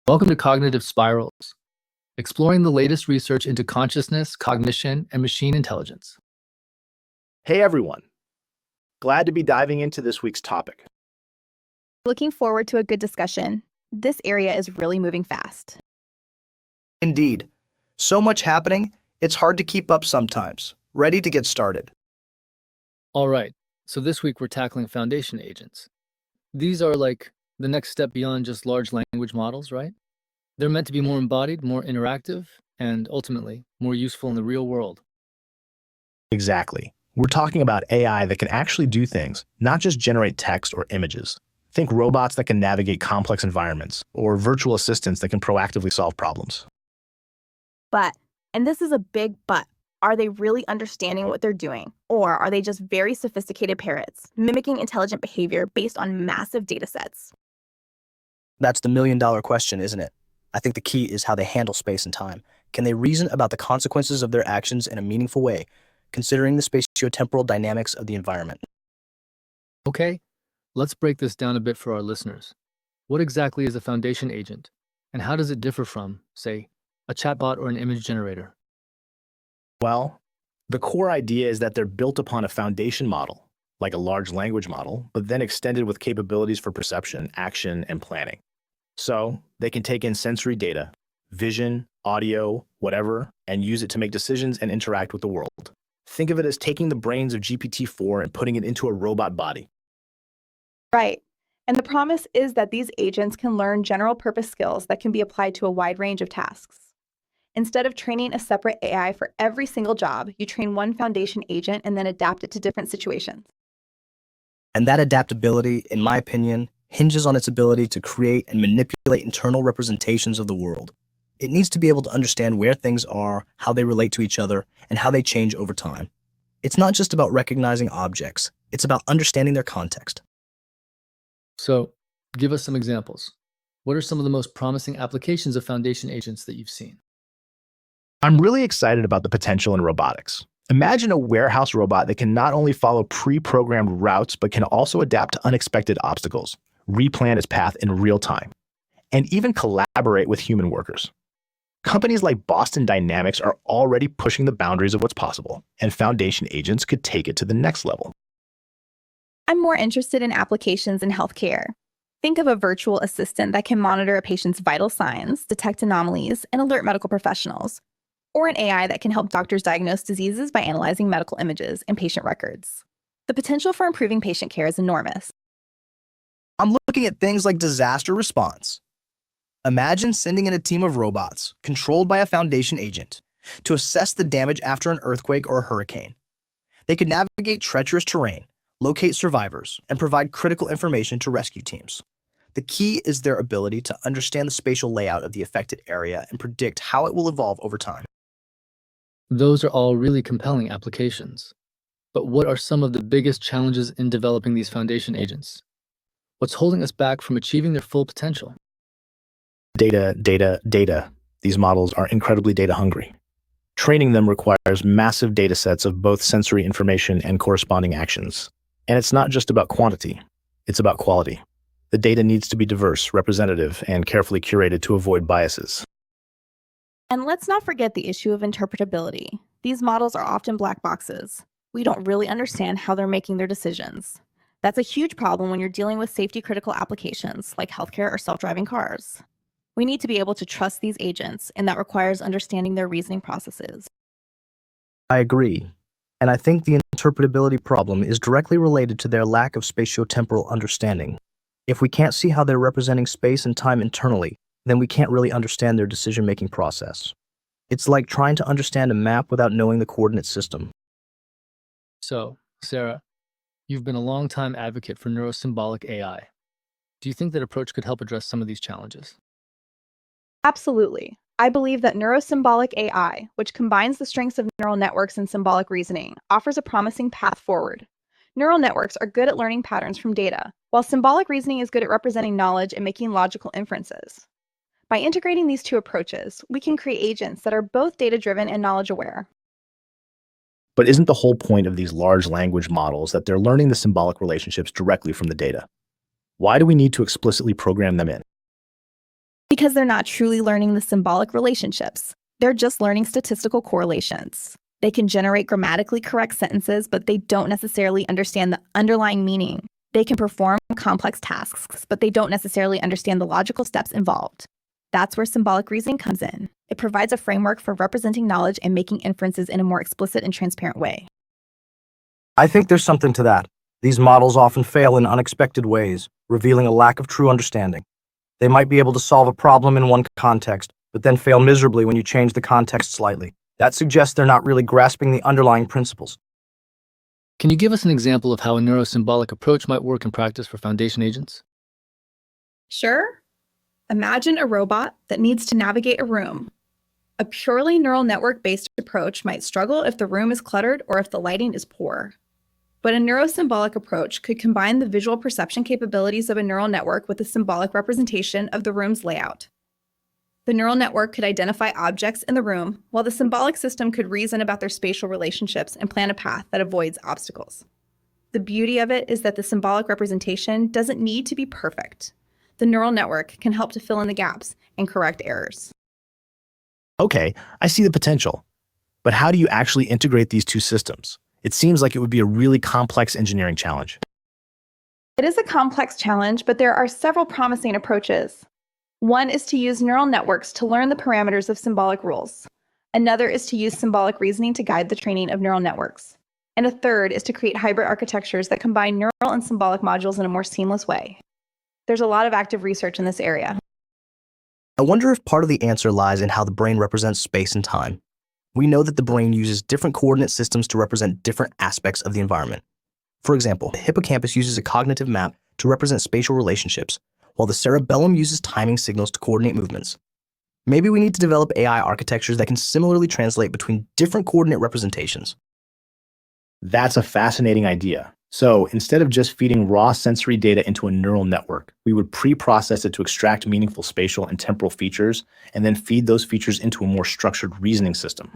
Welcome to Cognitive Spirals, exploring the latest research into consciousness, cognition, and machine intelligence. Hey everyone, glad to be diving into this week's topic. Looking forward to a good discussion. This area is really moving fast. Indeed. So much happening, it's hard to keep up sometimes. Ready to get started. All right, so this week we're tackling foundation agents. These are like the next step beyond just large language models, right? They're meant to be more embodied, more interactive, and ultimately more useful in the real world. Exactly. We're talking about AI that can actually do things, not just generate text or images. Think robots that can navigate complex environments, or virtual assistants that can proactively solve problems. But, and this is a big but, are they really understanding what they're doing? Or are they just very sophisticated parrots, mimicking intelligent behavior based on massive data sets? That's the million-dollar question, isn't it? I think the key is how they handle space and time. Can they reason about the consequences of their actions in a meaningful way, considering the spatiotemporal dynamics of the environment? Okay, let's break this down a bit for our listeners. What exactly is a foundation agent, and how does it differ from, say, a chatbot or an image generator? Well, the core idea is that they're built upon a foundation model, like a large language model, but then extended with capabilities for perception, action, and planning. So they can take in sensory data, vision, audio, whatever, and use it to make decisions and interact with the world. Think of it as taking the brains of GPT-4 and putting it into a robot body. Right. And the promise is that these agents can learn general purpose skills that can be applied to a wide range of tasks. Instead of training a separate AI for every single job, you train one foundation agent and then adapt it to different situations. And that adaptability, in my opinion, hinges on its ability to create and manipulate internal representations of the world. It needs to be able to understand where things are, how they relate to each other, and how they change over time. It's not just about recognizing objects, it's about understanding their context. So, give us some examples. What are some of the most promising applications of foundation agents that you've seen? I'm really excited about the potential in robotics. Imagine a warehouse robot that can not only follow pre-programmed routes, but can also adapt to unexpected obstacles, replan its path in real time, and even collaborate with human workers. Companies like Boston Dynamics are already pushing the boundaries of what's possible, and foundation agents could take it to the next level. I'm more interested in applications in healthcare. Think of a virtual assistant that can monitor a patient's vital signs, detect anomalies, and alert medical professionals. Or an AI that can help doctors diagnose diseases by analyzing medical images and patient records. The potential for improving patient care is enormous. I'm looking at things like disaster response. Imagine sending in a team of robots, controlled by a foundation agent, to assess the damage after an earthquake or a hurricane. They could navigate treacherous terrain, locate survivors, and provide critical information to rescue teams. The key is their ability to understand the spatial layout of the affected area and predict how it will evolve over time. Those are all really compelling applications. But what are some of the biggest challenges in developing these foundation agents? What's holding us back from achieving their full potential? Data. These models are incredibly data hungry. Training them requires massive data sets of both sensory information and corresponding actions. And it's not just about quantity, it's about quality. The data needs to be diverse, representative, and carefully curated to avoid biases. And let's not forget the issue of interpretability. These models are often black boxes. We don't really understand how they're making their decisions. That's a huge problem when you're dealing with safety-critical applications like healthcare or self-driving cars. We need to be able to trust these agents, and that requires understanding their reasoning processes. I agree. And I think the interpretability problem is directly related to their lack of spatiotemporal understanding. If we can't see how they're representing space and time internally, then we can't really understand their decision-making process. It's like trying to understand a map without knowing the coordinate system. So, Sarah, you've been a long-time advocate for neuro-symbolic AI. Do you think that approach could help address some of these challenges? Absolutely. I believe that neuro-symbolic AI, which combines the strengths of neural networks and symbolic reasoning, offers a promising path forward. Neural networks are good at learning patterns from data, while symbolic reasoning is good at representing knowledge and making logical inferences. By integrating these two approaches, we can create agents that are both data-driven and knowledge-aware. But isn't the whole point of these large language models that they're learning the symbolic relationships directly from the data? Why do we need to explicitly program them in? Because they're not truly learning the symbolic relationships. They're just learning statistical correlations. They can generate grammatically correct sentences, but they don't necessarily understand the underlying meaning. They can perform complex tasks, but they don't necessarily understand the logical steps involved. That's where symbolic reasoning comes in. It provides a framework for representing knowledge and making inferences in a more explicit and transparent way. I think there's something to that. These models often fail in unexpected ways, revealing a lack of true understanding. They might be able to solve a problem in one context, but then fail miserably when you change the context slightly. That suggests they're not really grasping the underlying principles. Can you give us an example of how a neuro-symbolic approach might work in practice for foundation agents? Sure. Imagine a robot that needs to navigate a room. A purely neural network-based approach might struggle if the room is cluttered or if the lighting is poor. But a neuro-symbolic approach could combine the visual perception capabilities of a neural network with a symbolic representation of the room's layout. The neural network could identify objects in the room, while the symbolic system could reason about their spatial relationships and plan a path that avoids obstacles. The beauty of it is that the symbolic representation doesn't need to be perfect. The neural network can help to fill in the gaps and correct errors. Okay, I see the potential. But how do you actually integrate these two systems? It seems like it would be a really complex engineering challenge. It is a complex challenge, but there are several promising approaches. One is to use neural networks to learn the parameters of symbolic rules. Another is to use symbolic reasoning to guide the training of neural networks. And a third is to create hybrid architectures that combine neural and symbolic modules in a more seamless way. There's a lot of active research in this area. I wonder if part of the answer lies in how the brain represents space and time. We know that the brain uses different coordinate systems to represent different aspects of the environment. For example, the hippocampus uses a cognitive map to represent spatial relationships, while the cerebellum uses timing signals to coordinate movements. Maybe we need to develop AI architectures that can similarly translate between different coordinate representations. That's a fascinating idea. So instead of just feeding raw sensory data into a neural network, we would pre-process it to extract meaningful spatial and temporal features, and then feed those features into a more structured reasoning system.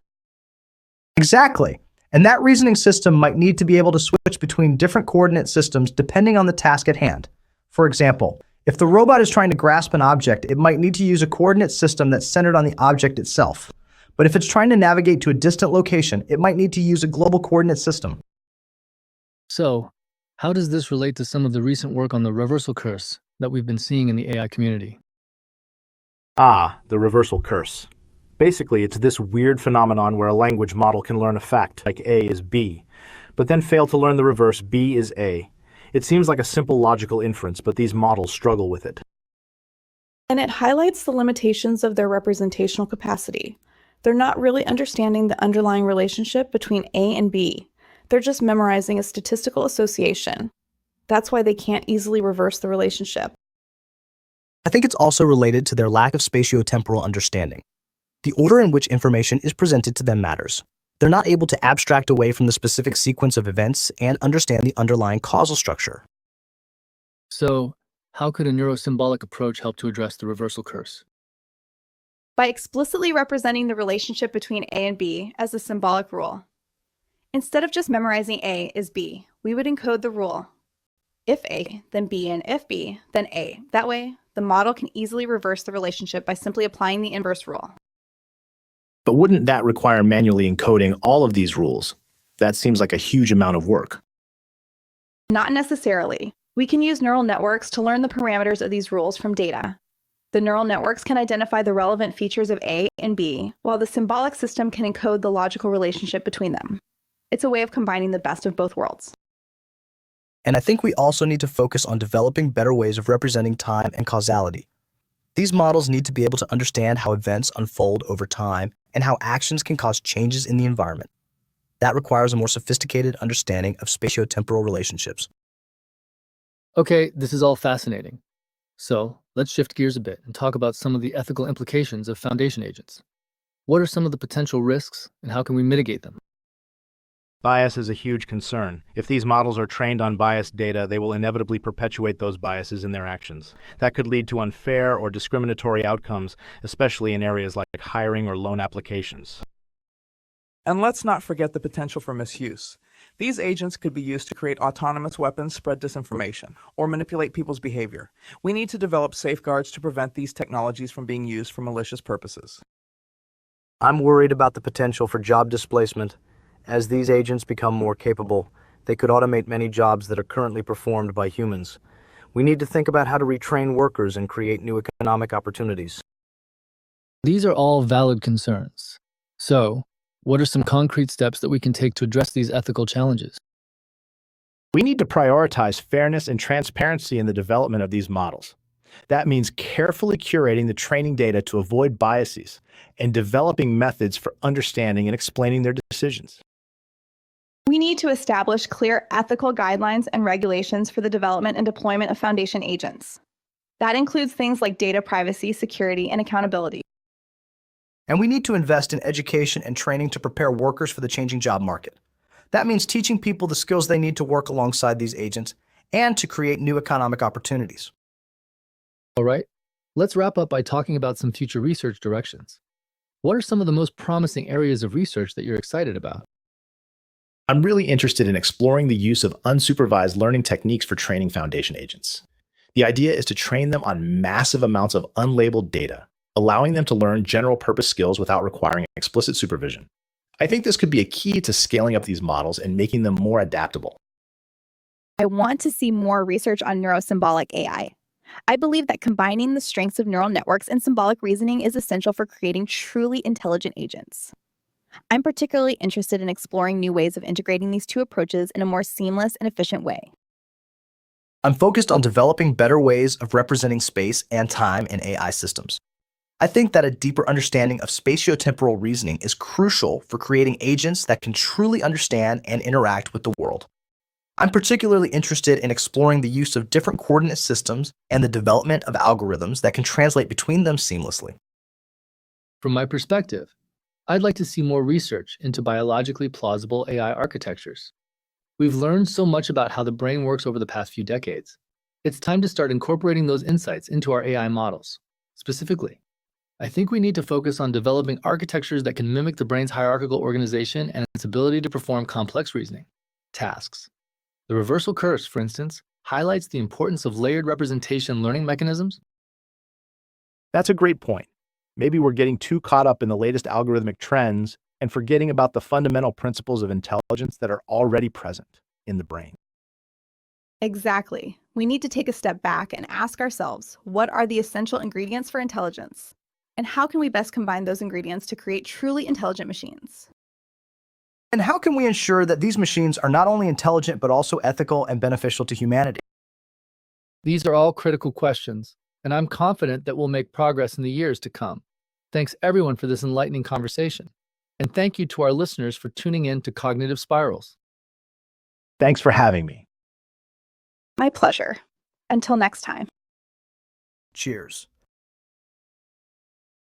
Exactly. And that reasoning system might need to be able to switch between different coordinate systems depending on the task at hand. For example, if the robot is trying to grasp an object, it might need to use a coordinate system that's centered on the object itself. But if it's trying to navigate to a distant location, it might need to use a global coordinate system. So, how does this relate to some of the recent work on the reversal curse that we've been seeing in the AI community? The reversal curse. Basically, it's this weird phenomenon where a language model can learn a fact, like A is B, but then fail to learn the reverse, B is A. It seems like a simple logical inference, but these models struggle with it. And it highlights the limitations of their representational capacity. They're not really understanding the underlying relationship between A and B. They're just memorizing a statistical association. That's why they can't easily reverse the relationship. I think it's also related to their lack of spatiotemporal understanding. The order in which information is presented to them matters. They're not able to abstract away from the specific sequence of events and understand the underlying causal structure. So, how could a neuro-symbolic approach help to address the reversal curse? By explicitly representing the relationship between A and B as a symbolic rule. Instead of just memorizing A is B, we would encode the rule. If A, then B, and if B, then A. That way, the model can easily reverse the relationship by simply applying the inverse rule. But wouldn't that require manually encoding all of these rules? That seems like a huge amount of work. Not necessarily. We can use neural networks to learn the parameters of these rules from data. The neural networks can identify the relevant features of A and B, while the symbolic system can encode the logical relationship between them. It's a way of combining the best of both worlds. And I think we also need to focus on developing better ways of representing time and causality. These models need to be able to understand how events unfold over time and how actions can cause changes in the environment. That requires a more sophisticated understanding of spatiotemporal relationships. Okay, this is all fascinating. So, let's shift gears a bit and talk about some of the ethical implications of foundation agents. What are some of the potential risks, and how can we mitigate them? Bias is a huge concern. If these models are trained on biased data, they will inevitably perpetuate those biases in their actions. That could lead to unfair or discriminatory outcomes, especially in areas like hiring or loan applications. And let's not forget the potential for misuse. These agents could be used to create autonomous weapons, spread disinformation, or manipulate people's behavior. We need to develop safeguards to prevent these technologies from being used for malicious purposes. I'm worried about the potential for job displacement. As these agents become more capable, they could automate many jobs that are currently performed by humans. We need to think about how to retrain workers and create new economic opportunities. These are all valid concerns. So, what are some concrete steps that we can take to address these ethical challenges? We need to prioritize fairness and transparency in the development of these models. That means carefully curating the training data to avoid biases and developing methods for understanding and explaining their decisions. We need to establish clear ethical guidelines and regulations for the development and deployment of foundation agents. That includes things like data privacy, security, and accountability. And we need to invest in education and training to prepare workers for the changing job market. That means teaching people the skills they need to work alongside these agents and to create new economic opportunities. All right, let's wrap up by talking about some future research directions. What are some of the most promising areas of research that you're excited about? I'm really interested in exploring the use of unsupervised learning techniques for training foundation agents. The idea is to train them on massive amounts of unlabeled data, allowing them to learn general purpose skills without requiring explicit supervision. I think this could be a key to scaling up these models and making them more adaptable. I want to see more research on neuro-symbolic AI. I believe that combining the strengths of neural networks and symbolic reasoning is essential for creating truly intelligent agents. I'm particularly interested in exploring new ways of integrating these two approaches in a more seamless and efficient way. I'm focused on developing better ways of representing space and time in AI systems. I think that a deeper understanding of spatiotemporal reasoning is crucial for creating agents that can truly understand and interact with the world. I'm particularly interested in exploring the use of different coordinate systems and the development of algorithms that can translate between them seamlessly. From my perspective, I'd like to see more research into biologically plausible AI architectures. We've learned so much about how the brain works over the past few decades. It's time to start incorporating those insights into our AI models. Specifically, I think we need to focus on developing architectures that can mimic the brain's hierarchical organization and its ability to perform complex reasoning tasks. The reversal curse, for instance, highlights the importance of layered representation learning mechanisms. That's a great point. Maybe we're getting too caught up in the latest algorithmic trends and forgetting about the fundamental principles of intelligence that are already present in the brain. Exactly. We need to take a step back and ask ourselves, what are the essential ingredients for intelligence? And how can we best combine those ingredients to create truly intelligent machines? And how can we ensure that these machines are not only intelligent but also ethical and beneficial to humanity? These are all critical questions, and I'm confident that we'll make progress in the years to come. Thanks everyone for this enlightening conversation. And thank you to our listeners for tuning in to Cognitive Spirals. Thanks for having me. My pleasure. Until next time. Cheers.